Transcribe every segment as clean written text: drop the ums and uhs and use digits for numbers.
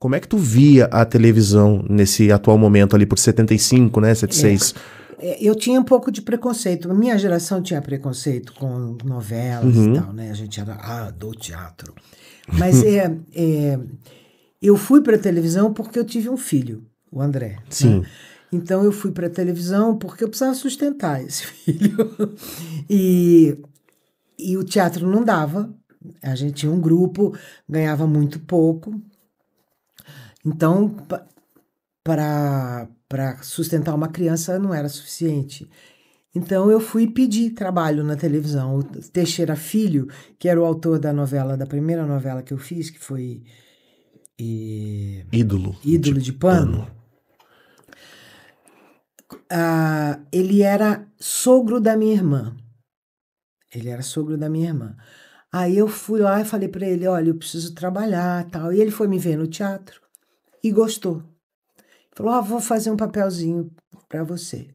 Como é que tu via a televisão nesse atual momento ali por 75, né? 76? Eu tinha um pouco de preconceito. A minha geração tinha preconceito com novelas e tal, né? A gente era do teatro. Mas eu fui para a televisão porque eu tive um filho, o André. Sim. Né? Então eu fui para a televisão porque eu precisava sustentar esse filho. E o teatro não dava. A gente tinha um grupo, ganhava muito pouco. Então, para sustentar uma criança não era suficiente. Então eu fui pedir trabalho na televisão. O Teixeira Filho, que era o autor da primeira novela que eu fiz, que foi Ídolo de Pano. Ele era sogro da minha irmã. Aí eu fui lá e falei para ele, olha, eu preciso trabalhar, tal. E ele foi me ver no teatro e gostou. Falou, vou fazer um papelzinho para você.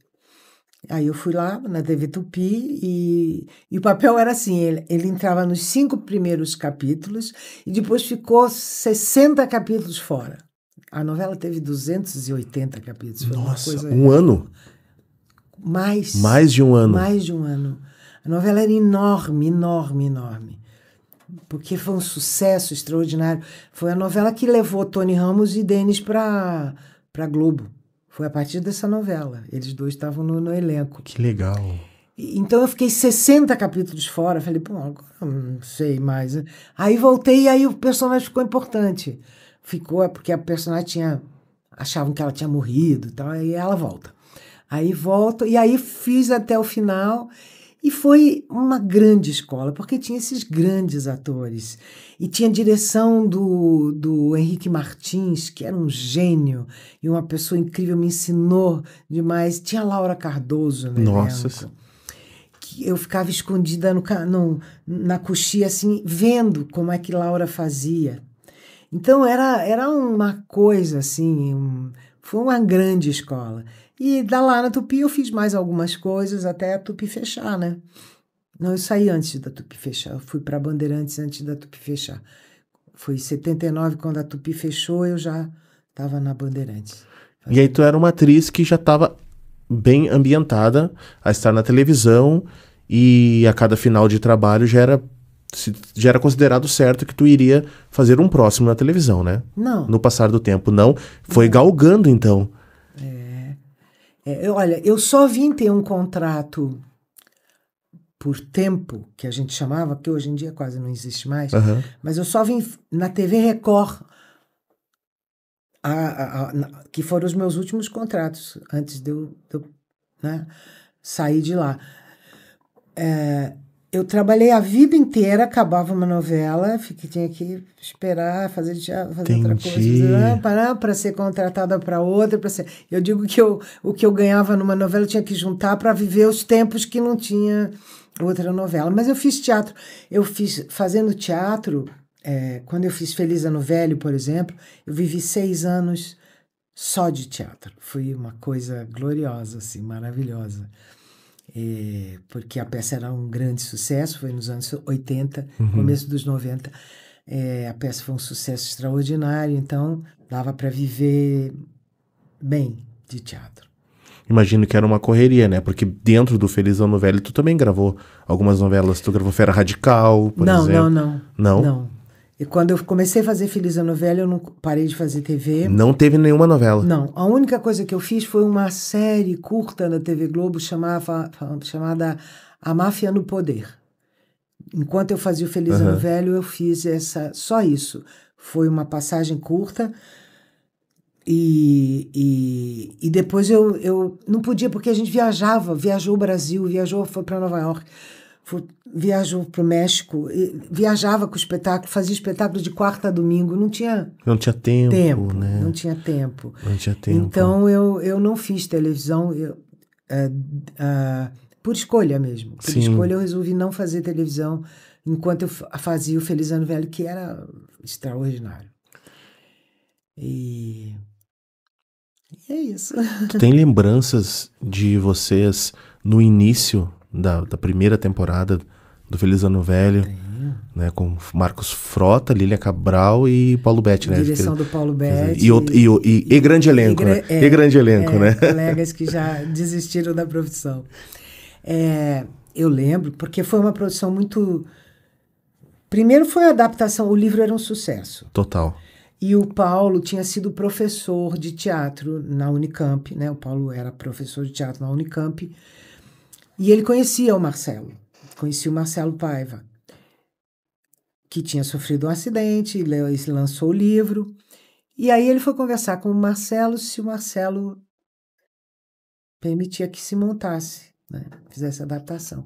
Aí eu fui lá na TV Tupi e o papel era assim, ele entrava nos 5 primeiros capítulos e depois ficou 60 capítulos fora. A novela teve 280 capítulos. Foi Nossa, uma coisa... um ano? Mais de um ano. Mais de um ano. A novela era enorme, enorme, enorme. Porque foi um sucesso extraordinário. Foi a novela que levou Tony Ramos e Denis para Globo. Foi a partir dessa novela. Eles dois estavam no elenco. Que legal. Então eu fiquei 60 capítulos fora. Falei, pô, agora não sei mais. Aí voltei e aí o personagem ficou importante. Ficou porque a personagem achavam que ela tinha morrido e tal. Aí ela volta. Aí volto, e aí fiz até o final, e foi uma grande escola, porque tinha esses grandes atores. E tinha direção do Henrique Martins, que era um gênio, e uma pessoa incrível, me ensinou demais. Tinha a Laura Cardoso no elenco. Que eu ficava escondida na coxia, assim, vendo como é que Laura fazia. Então era uma coisa, assim, foi uma grande escola. E lá na Tupi eu fiz mais algumas coisas até a Tupi fechar, né? Não, eu saí antes da Tupi fechar. Eu fui para Bandeirantes antes da Tupi fechar. Foi em 79, quando a Tupi fechou, eu já estava na Bandeirantes. E aí tu era uma atriz que já estava bem ambientada a estar na televisão e a cada final de trabalho já era considerado certo que tu iria fazer um próximo na televisão, né? Não. No passar do tempo, não. Foi galgando, então. Olha, eu só vim ter um contrato por tempo, que a gente chamava, que hoje em dia quase não existe mais, mas eu só vim na TV Record, que foram os meus últimos contratos, antes de eu sair de lá. Eu trabalhei a vida inteira, acabava uma novela, tinha que esperar, fazer outra coisa, para ser contratada para outra. Eu digo que o que eu ganhava numa novela eu tinha que juntar para viver os tempos que não tinha outra novela. Mas eu fiz teatro. Fazendo teatro, quando eu fiz Feliz Ano Velho, por exemplo, eu vivi 6 anos só de teatro. Foi uma coisa gloriosa, assim, maravilhosa. Porque a peça era um grande sucesso, foi nos anos 80, começo dos 90. A peça foi um sucesso extraordinário, então dava para viver bem de teatro. Imagino que era uma correria, né? Porque dentro do Feliz Ano Velho tu também gravou algumas novelas. Tu gravou Fera Radical, por exemplo. Não. E quando eu comecei a fazer Feliz Ano Velho, eu não parei de fazer TV. Não teve nenhuma novela? Não. A única coisa que eu fiz foi uma série curta na TV Globo chamada A Máfia no Poder. Enquanto eu fazia o Feliz Ano Velho, eu fiz só isso. Foi uma passagem curta e depois eu não podia, porque a gente viajou o Brasil, foi para Nova York. Viajou para o México, viajava com o espetáculo, fazia espetáculo de quarta a domingo, não tinha tempo, né? Não tinha tempo. Então eu não fiz televisão por escolha mesmo. Por escolha eu resolvi não fazer televisão enquanto eu fazia o Feliz Ano Velho, que era extraordinário. E é isso. Tu tem lembranças de vocês no início da primeira temporada do Feliz Ano Velho? Tenho. Né, com Marcos Frota, Lília Cabral e Paulo Betti, né? Direção do Paulo Betti. E grande elenco, né? E grande elenco, né? Colegas que já desistiram da profissão. Eu lembro, porque foi uma produção muito... Primeiro foi a adaptação, o livro era um sucesso. Total. E o Paulo tinha sido professor de teatro na Unicamp, né? O Paulo era professor de teatro na Unicamp. E ele conhecia o Marcelo Paiva, que tinha sofrido um acidente, lançou o livro. E aí ele foi conversar com o Marcelo se o Marcelo permitia que se montasse, né? Fizesse a adaptação.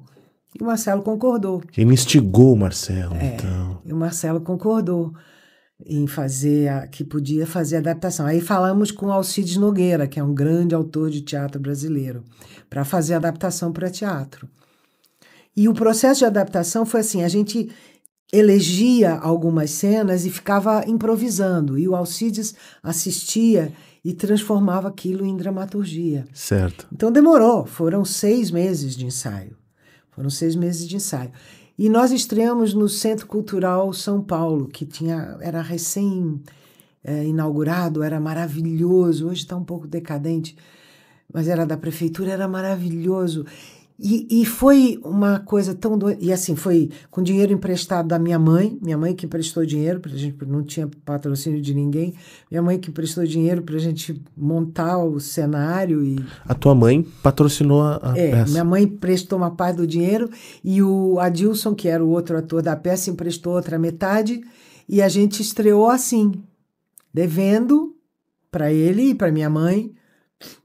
E o Marcelo concordou. Quem me instigou o Marcelo, então. E o Marcelo concordou em que podia fazer a adaptação. Aí falamos com Alcides Nogueira, que é um grande autor de teatro brasileiro, para fazer a adaptação para teatro. E o processo de adaptação foi assim, a gente elegia algumas cenas e ficava improvisando, e o Alcides assistia e transformava aquilo em dramaturgia. Certo. Então demorou, foram 6 meses de ensaio. E nós estreamos no Centro Cultural São Paulo, que era recém-inaugurado, era maravilhoso, hoje está um pouco decadente, mas era da prefeitura, era maravilhoso. E foi uma coisa tão doida, e assim, foi com dinheiro emprestado da minha mãe que emprestou dinheiro, a gente não tinha patrocínio de ninguém, minha mãe que emprestou dinheiro para a gente montar o cenário. A tua mãe patrocinou a peça? Minha mãe emprestou uma parte do dinheiro e o Adilson, que era o outro ator da peça, emprestou outra metade, e a gente estreou assim, devendo para ele e para minha mãe.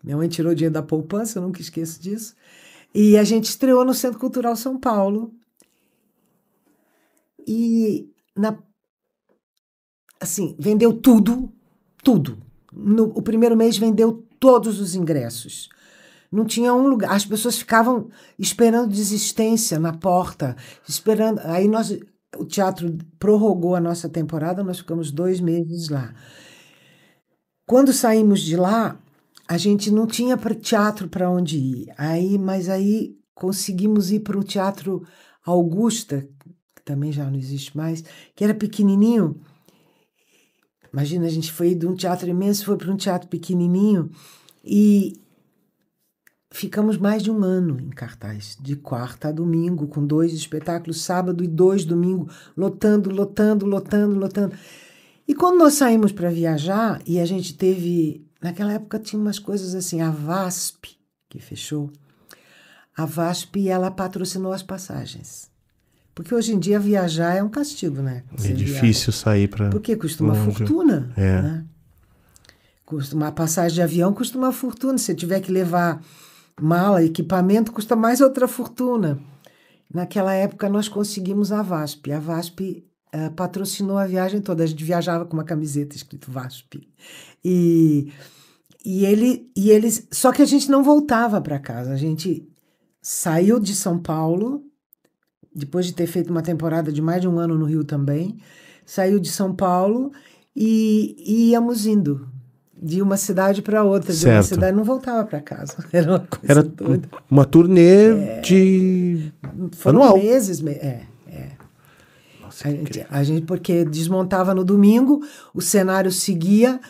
Minha mãe tirou dinheiro da poupança, eu nunca esqueço disso. E a gente estreou no Centro Cultural São Paulo. E, vendeu tudo. O primeiro mês vendeu todos os ingressos. Não tinha um lugar. As pessoas ficavam esperando desistência na porta, esperando. Aí o teatro prorrogou a nossa temporada, nós ficamos 2 meses lá. Quando saímos de lá, a gente não tinha teatro para onde ir. Mas aí conseguimos ir para o Teatro Augusta, que também já não existe mais, que era pequenininho. Imagina, a gente foi de um teatro imenso, foi para um teatro pequenininho e ficamos mais de 1 ano em cartaz, de quarta a domingo, com 2 espetáculos, sábado e 2 domingo, lotando. E quando nós saímos para viajar, e a gente teve... Naquela época tinha umas coisas assim, a VASP, que fechou, a VASP, ela patrocinou as passagens. Porque hoje em dia viajar é um castigo, né? É difícil sair para... Porque custa uma fortuna. Né? Uma passagem de avião custa uma fortuna. Se tiver que levar mala, equipamento, custa mais outra fortuna. Naquela época nós conseguimos a VASP. A VASP patrocinou a viagem toda. A gente viajava com uma camiseta escrito VASP. Só que a gente não voltava para casa. A gente saiu de São Paulo, depois de ter feito uma temporada de mais de 1 ano no Rio também, saiu de São Paulo e íamos indo de uma cidade para outra. Certo. De uma cidade, não voltava para casa. Era uma coisa doida. Uma turnê de... Foram anual. Meses. A gente, porque desmontava no domingo, o cenário seguia,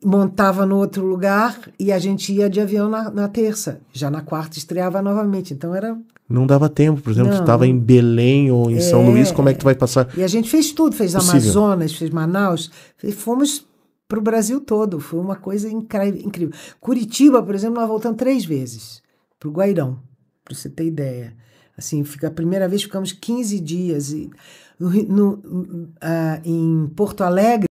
montava no outro lugar e a gente ia de avião na terça. Já na quarta estreava novamente. Então era... Não dava tempo, por exemplo, tu estava em Belém ou em São Luís, como é que tu vai passar? E a gente fez tudo, fez Possível. Amazonas, fez Manaus, fomos para o Brasil todo. Foi uma coisa incrível. Curitiba, por exemplo, nós voltamos 3 vezes para o Guairão, para você ter ideia. Assim, a primeira vez ficamos 15 dias em Porto Alegre.